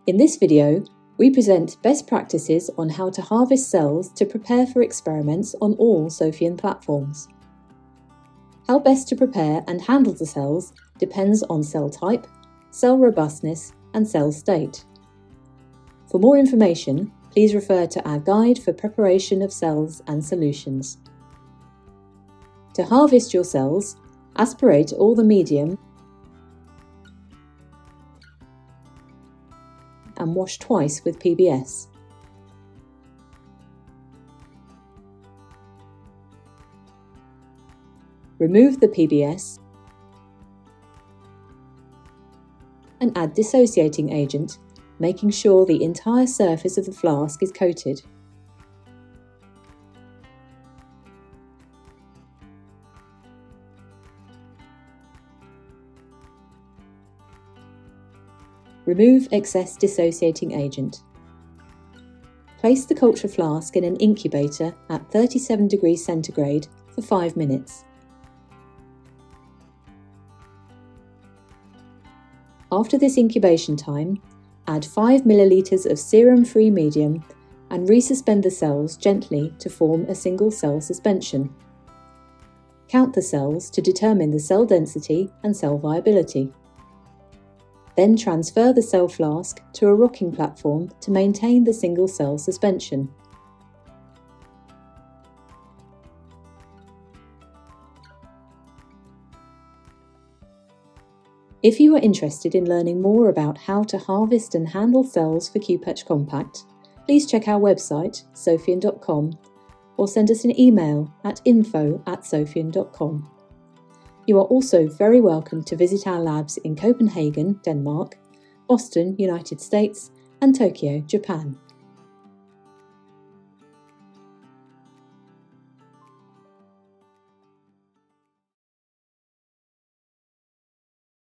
In this video, we present best practices on how to harvest cells to prepare for experiments on all Sophion platforms. How best to prepare and handle the cells depends on cell type, cell robustness, and cell state. For more information, please refer to our guide for preparation of cells and solutions. To harvest your cells, aspirate all the medium and wash twice with PBS. Remove the PBS and add dissociating agent, making sure the entire surface of the flask is coated. Remove excess dissociating agent. Place the culture flask in an incubator at 37 degrees centigrade for 5 minutes. After this incubation time, add 5 ml of serum-free medium and resuspend the cells gently to form a single cell suspension. Count the cells to determine the cell density and cell viability. Then transfer the cell flask to a rocking platform to maintain the single cell suspension. If you are interested in learning more about how to harvest and handle cells for QPatch Compact, please check our website, sophion.com, or send us an email at info@sophion.com. You are also very welcome to visit our labs in Copenhagen, Denmark, Boston, United States, and Tokyo, Japan.